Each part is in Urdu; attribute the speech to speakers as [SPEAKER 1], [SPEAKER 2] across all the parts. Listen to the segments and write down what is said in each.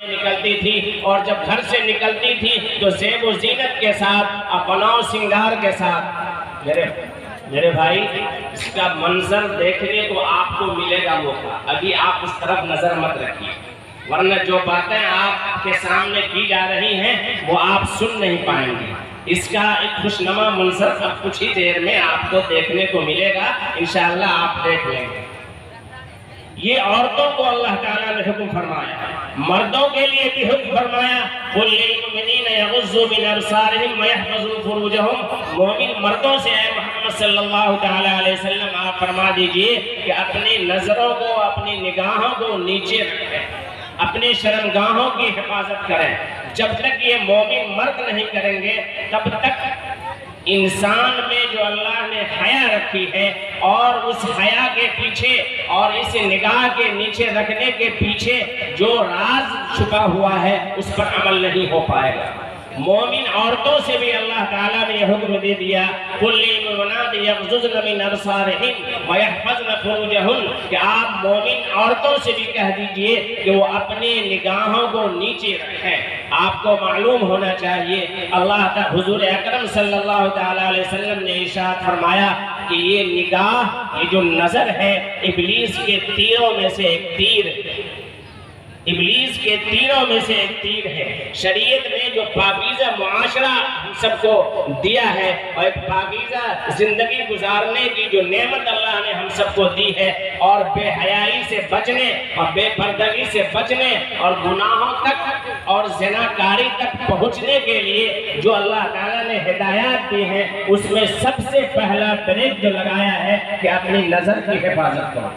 [SPEAKER 1] نکلتی تھی، اور جب گھر سے نکلتی تھی تو زیب و زینت کے ساتھ، اپنا سنگار کے ساتھ۔ میرے بھائی، اس کا منظر دیکھنے کو آپ کو ملے گا موقع، ابھی آپ اس طرف نظر مت رکھیے، ورنہ جو باتیں آپ کے سامنے کی جا رہی ہیں وہ آپ سن نہیں پائیں گے۔ اس کا ایک خوشنما منظر اب کچھ ہی دیر میں آپ کو دیکھنے کو ملے گا، انشاءاللہ آپ دیکھ لیں گے۔ یہ عورتوں کو اللہ تعالیٰ نے حکم فرمایا، مردوں کے لیے بھی حکم فرمایا، قُلْ لِلْمُؤْمِنِينَ يَغُضُّوا مِنْ أَبْصَارِهِمْ وَيَحْفَظُوا فُرُوجَهُمْ۔ مومن مردوں سے اے محمد صلی اللہ تعالیٰ علیہ وسلم آپ فرما دیجئے کہ اپنی نظروں کو، اپنی نگاہوں کو نیچے رکھیں، اپنے شرمگاہوں کی حفاظت کریں۔ جب تک یہ مومن مرد نہیں کریں گے تب تک انسان میں جو اللہ نے حیا رکھی ہے، اور اس حیا کے پیچھے اور اس نگاہ کے نیچے رکھنے کے پیچھے جو راز چھپا ہوا ہے اس پر عمل نہیں ہو پائے گا۔ مومن عورتوں سے بھی اللہ تعالیٰ نے یہ حکم دے دیا، قُلْ لِلْمُؤْمِنَاتِ يَغْضُضْنَ مِنْ أَبْصَارِهِنَّ وَيَحْفَظْنَ فُرُوجَهُنَّ کہ آپ مومن عورتوں سے بھی کہہ دیجئے کہ وہ اپنی نگاہوں کو نیچے رکھیں۔ آپ کو معلوم ہونا چاہیے، اللہ تعالیٰ حضور اکرم صلی اللہ تعالیٰ علیہ وسلم نے ارشاد فرمایا کہ یہ نگاہ، یہ جو نظر ہے، ابلیس کے تیروں میں سے ایک تیر، ابلیس کے تیروں میں سے ایک تیر ہے۔ شریعت نے جو پاکیزہ معاشرہ ہم سب کو دیا ہے، اور ایک پاکیزہ زندگی گزارنے کی جو نعمت اللہ نے ہم سب کو دی ہے، اور بے حیائی سے بچنے اور بے پردگی سے بچنے اور گناہوں تک اور زناکاری تک پہنچنے کے لیے جو اللہ تعالیٰ نے ہدایات دی ہیں، اس میں سب سے پہلا بریک جو لگایا ہے کہ اپنی نظر کی حفاظت کرو۔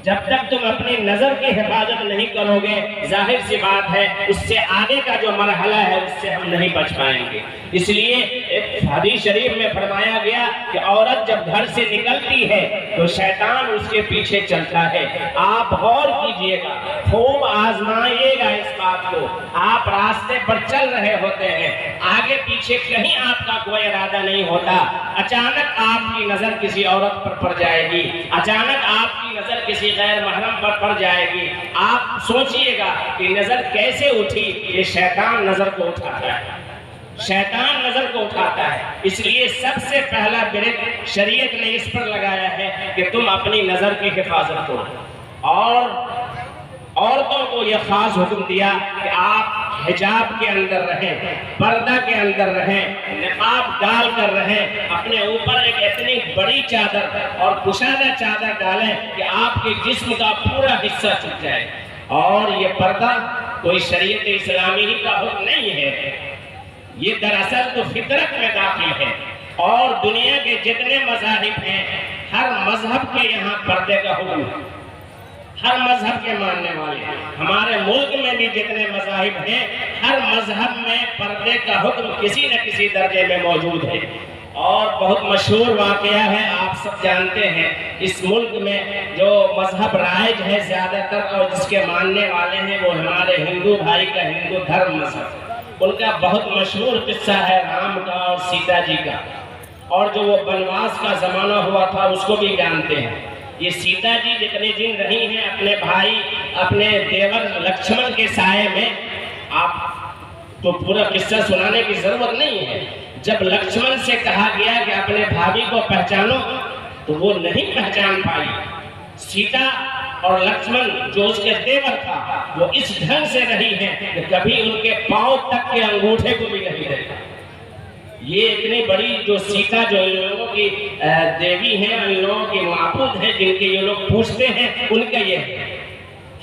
[SPEAKER 1] جب تک تم اپنی نظر کی حفاظت نہیں کرو گے، ظاہر سی بات ہے اس سے آگے کا جو مرحلہ ہے اس سے ہم نہیں بچ پائیں گے۔ اس لیے ایک حدیث شریف میں فرمایا گیا کہ عورت جب گھر سے نکلتی ہے تو شیطان اس کے پیچھے چلتا ہے۔ آپ غور کیجئے گا، خوب آزمائیے گا اس بات کو۔ آپ راستے پر چل رہے ہوتے ہیں، آگے پیچھے کہیں آپ کا کوئی ارادہ نہیں ہوتا، اچانک آپ کی نظر کسی عورت پر پڑ جائے گی، اچانک آپ کی نظر کسی غیر محرم پر پڑ جائے گی۔ آپ سوچئے گا کہ نظر کیسے اٹھی؟ یہ شیطان نظر کو اٹھاتا ہے، شیطان نظر کو اٹھاتا ہے۔ اس لیے سب سے پہلا بریک شریعت نے اس پر لگایا ہے کہ تم اپنی نظر کی حفاظت کرو، اور عورتوں کو یہ خاص حکم دیا کہ آپ حجاب کے اندر رہیں، پردہ کے اندر رہیں، نقاب ڈال کر رہیں، اپنے اوپر ایک اتنی بڑی چادر اور کشادہ چادر ڈالیں کہ آپ کے جسم کا پورا حصہ چھپ جائے۔ اور یہ پردہ کوئی شریعت اسلامی ہی کا حکم نہیں ہے، یہ دراصل تو فطرت میں داخل ہے، اور دنیا کے جتنے مذاہب ہیں ہر مذہب کے یہاں پردے کا حکم ہے، ہر مذہب کے ماننے والے ہیں۔ ہمارے ملک میں بھی جتنے مذاہب ہیں ہر مذہب میں پردے کا حکم کسی نہ کسی درجے میں موجود ہے۔ اور بہت مشہور واقعہ ہے، آپ سب جانتے ہیں، اس ملک میں جو مذہب رائج ہے زیادہ تر اور جس کے ماننے والے ہیں وہ ہمارے ہندو بھائی کا ہندو دھرم مذہب، ان کا بہت مشہور قصہ ہے رام کا اور سیتا جی کا، اور جو وہ بنواس کا زمانہ ہوا تھا اس کو بھی جانتے ہیں۔ یہ سیتا جی جتنے دن رہی ہیں اپنے بھائی، اپنے دیور لکشمن کے سائے میں، آپ تو پورا قصہ سنانے کی ضرورت نہیں ہے۔ جب لکشمن سے کہا گیا کہ اپنے بھابھی کو پہچانو تو وہ نہیں پہچان پائی۔ سیتا اور لکشمن جو اس کے دیور تھا وہ اس ڈھنگ سے رہی ہیں کہ کبھی ان کے پاؤں تک کے انگوٹھے کو بھی نہیں دیکھا۔ یہ اتنی بڑی جو سیتا جو ان لوگوں کی دیوی ہیں، ان لوگوں کی معبود ہیں، جن کے یہ لوگ پوچھتے ہیں، ان کا یہ ہے۔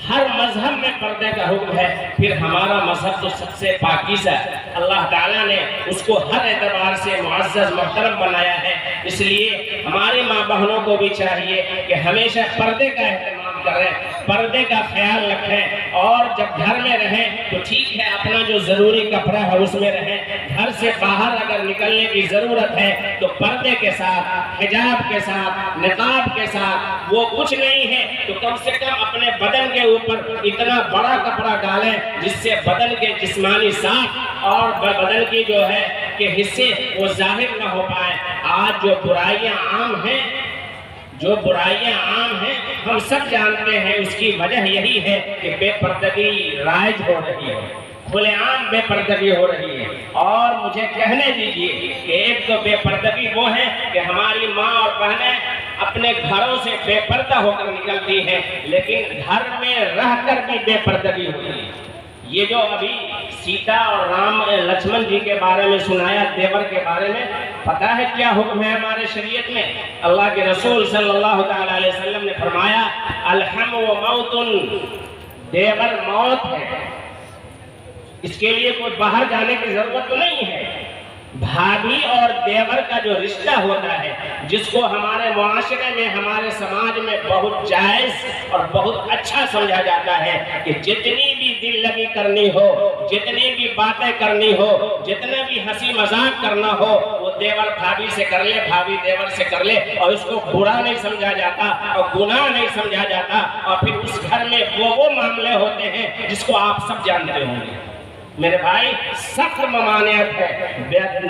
[SPEAKER 1] ہر مذہب میں پردے کا حکم ہے، پھر ہمارا مذہب تو سب سے پاکیزہ ہے، اللہ تعالیٰ نے اس کو ہر اعتبار سے معزز محترم بنایا ہے۔ اس لیے ہماری ماں بہنوں کو بھی چاہیے کہ ہمیشہ پردے کا اہتمام کریں، پردے کا خیال رکھیں، اور جب گھر میں رہیں تو ٹھیک ہے اپنا جو ضروری کپڑا ہے اس میں رہیں، گھر سے باہر اگر نکلنے کی ضرورت ہے تو پردے کے ساتھ، حجاب کے ساتھ، نقاب کے ساتھ، وہ کچھ نہیں ہے تو کم سے کم اپنے بدن کے اوپر اتنا بڑا کپڑا ڈالیں جس سے بدن کے جسمانی ساخت اور بدن کی جو ہے کہ حصے وہ ظاہر نہ ہو پائے۔ آج جو برائیاں عام ہیں جو برائیاں عام ہیں ہم سب جانتے ہیں، اس کی وجہ یہی ہے کہ بے پردگی رائج ہو رہی ہے، کھلے عام بے پردگی ہو رہی ہے۔ اور مجھے کہنے دیجئے کہ ایک تو بے پردگی وہ ہے کہ ہماری ماں اور بہنیں اپنے گھروں سے بے پردہ ہو کر نکلتی ہیں، لیکن گھر میں رہ کر بھی بے پردگی ہوتی ہے۔ یہ جو ابھی سیتا اور رام لکشمن جی کے بارے میں سنایا، دیور کے بارے میں، پتہ ہے کیا حکم ہے ہمارے شریعت میں؟ اللہ کے رسول صلی اللہ تعالیٰ علیہ وسلم نے فرمایا الحم و موت، دیور موت ہے، اس کے لیے کوئی باہر جانے کی ضرورت تو نہیں ہے۔ بھابھی اور دیور کا جو رشتہ ہوتا ہے، جس کو ہمارے معاشرے میں، ہمارے سماج میں بہت جائز اور بہت اچھا سمجھا جاتا ہے کہ جتنی بھی دل لگی کرنی ہو، جتنی بھی باتیں کرنی ہو، جتنے بھی ہنسی مذاق کرنا ہو، وہ دیور بھابھی سے کر لے، بھابھی دیور سے کر لے، اور اس کو برا نہیں سمجھا جاتا اور گناہ نہیں سمجھا جاتا۔ اور پھر اس گھر میں وہ معاملے ہوتے ہیں جس کو آپ سب جانتے ہوں گے۔ میرے بھائی، سخت ممانعت ہے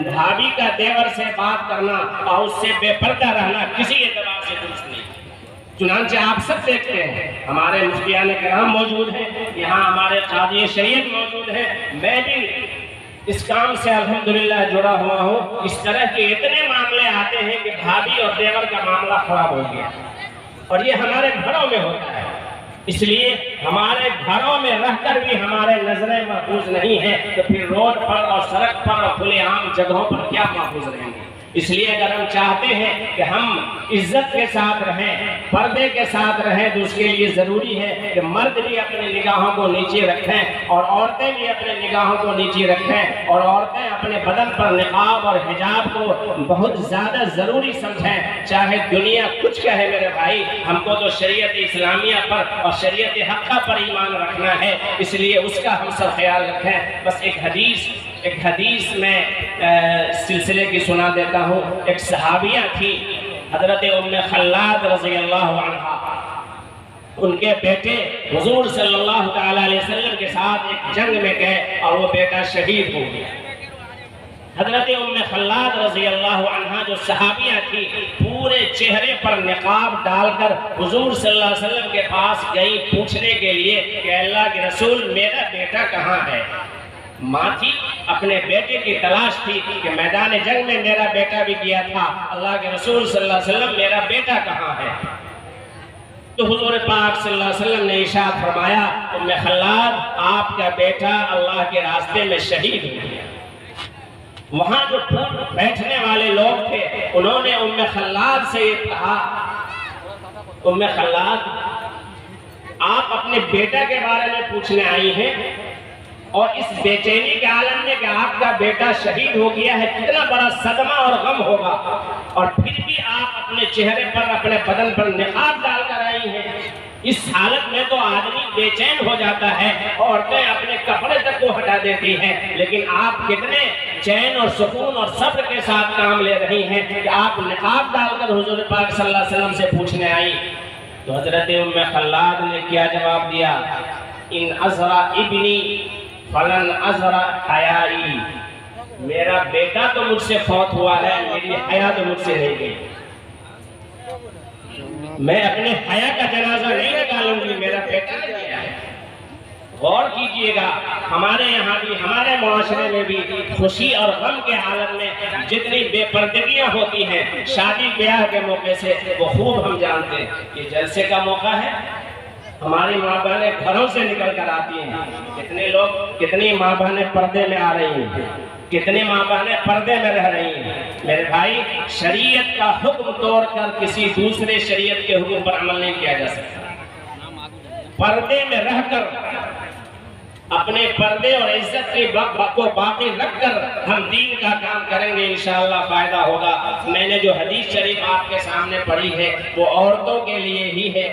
[SPEAKER 1] بھابھی کا دیور سے بات کرنا اور اس سے بے پردہ رہنا، کسی اعتبار سے درست نہیں۔ چنانچہ آپ سب دیکھتے ہیں، ہمارے مفتیان کرام موجود ہیں، یہاں ہمارے قاضی شریعت موجود ہیں، میں بھی اس کام سے الحمدللہ جڑا ہوا ہوں۔ اس طرح کے اتنے معاملے آتے ہیں کہ بھابھی اور دیور کا معاملہ خراب ہو گیا، اور یہ ہمارے گھروں میں ہوتا ہے۔ اس لیے ہمارے گھروں میں رہ کر بھی ہمارے نظریں محفوظ نہیں ہیں، تو پھر روڈ پر اور سڑک پر اور کھلے عام جگہوں پر کیا محفوظ رہیں گے؟ اس لیے اگر ہم چاہتے ہیں کہ ہم عزت کے ساتھ رہیں، پردے کے ساتھ رہیں، تو اس کے لیے ضروری ہے کہ مرد بھی اپنے نگاہوں کو نیچے رکھیں اور عورتیں بھی اپنے نگاہوں کو نیچے رکھیں، اور عورتیں اپنے بدن پر نقاب اور حجاب کو بہت زیادہ ضروری سمجھیں، چاہے دنیا کچھ کہے۔ میرے بھائی، ہم کو تو شریعت اسلامیہ پر اور شریعت حقہ پر ایمان رکھنا ہے، اس لیے اس کا ہم سب خیال رکھیں۔ بس ایک حدیث میں سلسلے کی سنا دیتا ہوں۔ ایک صحابیہ تھی حضرت ام خلاد رضی اللہ عنہ، ان کے بیٹے حضور صلی اللہ تعالیٰ علیہ وسلم کے ساتھ ایک جنگ میں گئے اور وہ بیٹا شہید ہو گیا۔ حضرت ام خلاد رضی اللہ عنہ جو صحابیہ تھی، پورے چہرے پر نقاب ڈال کر حضور صلی اللہ علیہ وسلم کے پاس گئی پوچھنے کے لیے کہ اللہ کے رسول میرا بیٹا کہاں ہے؟ ماں تھی، اپنے بیٹے کی تلاش تھی کہ میدان جنگ میں میرا بیٹا بھی گیا تھا، اللہ کے رسول صلی اللہ علیہ وسلم میرا بیٹا کہاں ہے؟ تو حضور پاک صلی اللہ علیہ وسلم نے ارشاد فرمایا ام خلاد، آپ کا بیٹا اللہ کے راستے میں شہید ہو گیا۔ وہاں جو بیٹھنے والے لوگ تھے انہوں نے ام خلاد سے یہ کہا، ام خلاد آپ اپنے بیٹا کے بارے میں پوچھنے آئی ہیں اور اس بے چینی کے عالم میں کہ آپ کا بیٹا شہید ہو گیا ہے، کتنا بڑا صدمہ اور غم ہوگا، اور پھر بھی آپ اپنے چہرے پر، اپنے بدن پر نقاب ڈال کر آئی ہیں۔ اس حالت میں تو آدمی بے چین ہو جاتا ہے، عورتیں اپنے کپڑے تک کو ہٹا دیتی ہیں، لیکن آپ کتنے چین اور سکون اور صبر کے ساتھ کام لے رہی ہیں کہ آپ نقاب ڈال کر حضور پاک صلی اللہ علیہ وسلم سے پوچھنے آئی۔ تو حضرت ام خلاد نے کیا جواب دیا؟ ان ازرا ابنی فلن ازرا حیائی، میرا بیٹا تو مجھ سے فوت ہوا ہے، میری حیا تو مجھ سے نہیں گئی، میں اپنے حیا کا جنازہ نہیں نکالوں گی، میرا بیٹا نہیں گیا ہے۔ غور کیجئے گا، ہمارے یہاں بھی، ہمارے معاشرے میں بھی خوشی اور غم کے حالت میں جتنی بے پردگیاں ہوتی ہیں شادی بیاہ کے موقع سے، وہ خوب ہم جانتے ہیں۔ یہ جلسے کا موقع ہے، ہماری ماں بہنیں گھروں سے نکل کر آتی ہیں، کتنے لوگ، کتنی ماں بہنیں پردے میں آ رہی ہیں، کتنی ماں بہنیں پردے میں رہ رہی ہیں۔ میرے بھائی، شریعت کا حکم توڑ کر کسی دوسرے شریعت کے حکم پر عمل نہیں کیا جا سکتا۔ پردے میں رہ کر، اپنے پردے اور عزت کی کو باقی رکھ کر ہم دین کا کام کریں گے، انشاءاللہ فائدہ ہوگا۔ میں نے جو حدیث شریف آپ کے سامنے پڑھی ہے وہ عورتوں کے لیے ہی ہے۔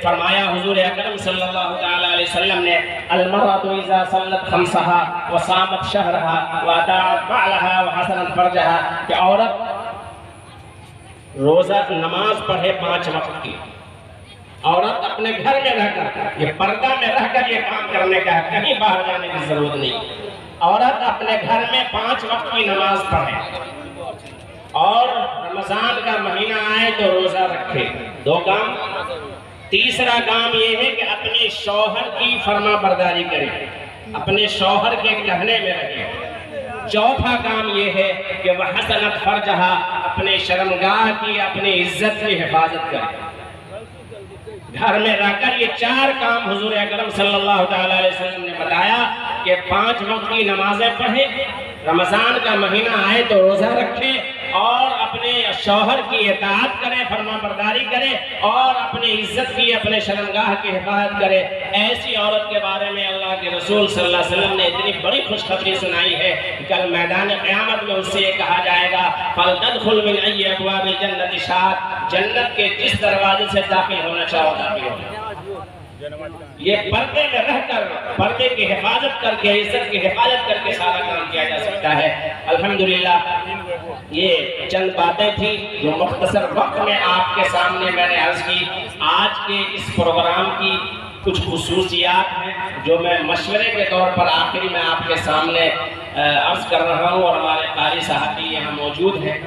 [SPEAKER 1] فرمایا حضور اکرم صلی اللہ تعالیٰ علیہ وسلم نے المرأۃ اذا صلت خمسہا وصامت شہرہا واطاعت بعلہا وحسنت فرجہا، کہ عورت روزہ نماز پڑھے 5 وقت کی، عورت اپنے گھر میں رہ کر، یہ پردہ میں رہ کر یہ کام کرنے کا ہے، کہیں باہر جانے کی ضرورت نہیں۔ عورت اپنے گھر میں 5 وقت کی نماز پڑھے اور رمضان کا مہینہ آئے تو روزہ رکھے، 2 کام۔ تیسرا کام یہ ہے کہ اپنے شوہر کی فرما برداری کرے، اپنے شوہر کے کہنے میں رہے۔ چوتھا کام یہ ہے کہ وہ حسنت فرجہا، اپنے شرمگاہ کی، اپنی عزت کی حفاظت کرے۔ گھر میں رہ کر یہ 4 کام حضور اکرم صلی اللہ علیہ وسلم نے بتایا کہ 5 وقت کی نمازیں پڑھے، رمضان کا مہینہ آئے تو روزہ رکھے، اور اپنے شوہر کی اطاعت کرے، فرما برداری کرے، اور اپنی عزت کی، اپنے شرمگاہ کی حفاظت کرے۔ ایسی عورت کے بارے میں اللہ کے رسول صلی اللہ علیہ وسلم نے اتنی بڑی خوشخبری سنائی ہے کہ کل میدان قیامت میں اس سے یہ کہا جائے گا فَلْتَدْخُلْ مِنْ أَيِّ أَبْوَابِ الْجَنَّةِ شَاءَتْ، جنت کے جس دروازے سے داخل ہونا چاہو داخل ہونا۔ یہ پردے میں رہ کر، پردے کی حفاظت کر کے، عزت کی حفاظت کر کے سارا کام کیا جا سکتا ہے۔ الحمدللہ یہ چند باتیں تھیں جو مختصر وقت میں آپ کے سامنے میں نے عرض کی۔ آج کے اس پروگرام کی کچھ خصوصیات ہیں جو میں مشورے کے طور پر آخری میں آپ کے سامنے عرض کر رہا ہوں، اور ہمارے قاری صاحب بھی یہاں موجود ہیں۔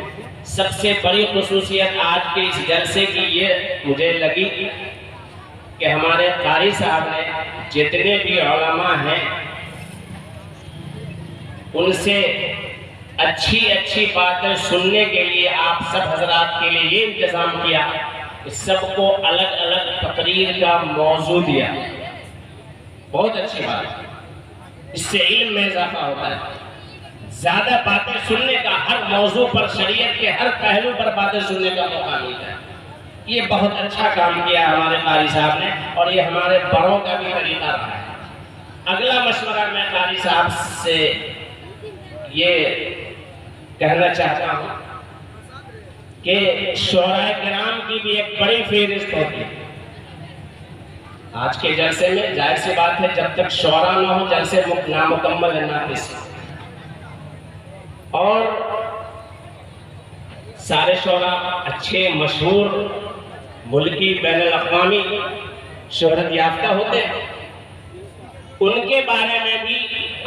[SPEAKER 1] سب سے بڑی خصوصیت آج کے اس جلسے کی یہ مجھے لگی کہ ہمارے قاری صاحب نے جتنے بھی علماء ہیں ان سے اچھی باتیں سننے کے لیے آپ سب حضرات کے لیے یہ انتظام کیا کہ سب کو الگ الگ تقریر کا موضوع دیا۔ بہت اچھی بات ہے، اس سے علم میں اضافہ ہوتا ہے۔ زیادہ باتیں سننے کا، ہر موضوع پر، شریعت کے ہر پہلو پر باتیں سننے کا موقع ملتا ہے۔ یہ بہت اچھا کام کیا ہمارے قاری صاحب نے، اور یہ ہمارے بڑوں کا بھی طریقہ رہا ہے۔ اگلا مشورہ میں قاری صاحب سے یہ کہنا چاہتا ہوں کہ شعراء کرام کی بھی ایک بڑی فہرست ہوتی ہے۔ آج کے جلسے میں ظاہر سی بات ہے جب تک شعراء نہ ہو جلسے نامکمل ہے، ناقص۔ اور سارے شعراء اچھے، مشہور، ملکی، بین الاقوامی شہرت یافتہ ہوتے ہیں۔ ان کے بارے میں بھی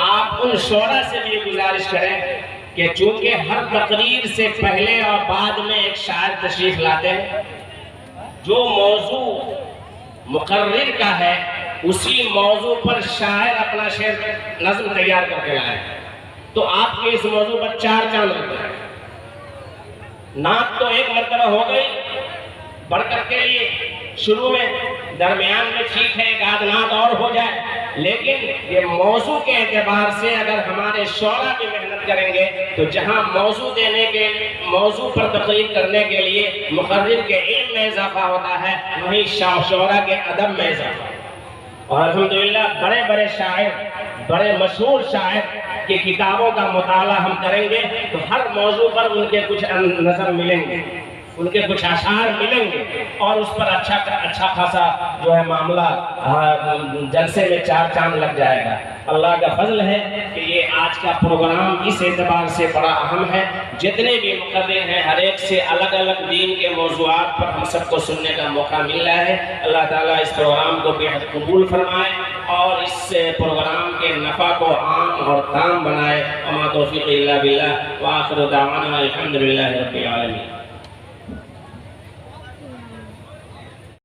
[SPEAKER 1] آپ ان شعراء سے بھی گزارش کریں کہ چونکہ ہر تقریر سے پہلے اور بعد میں ایک شاعر تشریف لاتے ہیں، جو موضوع مقرر کا ہے اسی موضوع پر شاعر اپنا شعر نظم تیار کر کے لائے، تو آپ کے اس موضوع پر 4 چاند لگتے ہیں۔ نعت تو ایک مرتبہ ہو گئی بڑھ کر کے لیے شروع میں، درمیان میں ٹھیک ہے ایک آدھ نعت اور ہو جائے، لیکن یہ موضوع کے اعتبار سے اگر ہمارے شعراء بھی محنت کریں گے تو جہاں موضوع پر تقریر کرنے کے لیے مقرر کے علم میں اضافہ ہوتا ہے، وہیں شعراء کے ادب میں اضافہ۔ اور الحمدللہ بڑے بڑے شاعر، بڑے مشہور شاعر کی کتابوں کا مطالعہ ہم کریں گے تو ہر موضوع پر ان کے کچھ نظر ملیں گے، ان کے کچھ اشعار ملیں گے، اور اس پر اچھا خاصا جو ہے معاملہ جلسے میں 4 چاند لگ جائے گا۔ اللہ کا فضل ہے کہ یہ آج کا پروگرام اس اعتبار سے بڑا اہم ہے، جتنے بھی مقرر ہیں ہر ایک سے الگ الگ دین کے موضوعات پر ہم سب کو سننے کا موقع مل رہا ہے۔ اللہ تعالیٰ اس پروگرام کو بے حد قبول فرمائے اور اس پروگرام کے نفع کو عام اور تام بنائے۔ وما توفیق الا باللہ، وآخر دعوانا الحمدللہ رب العالمین۔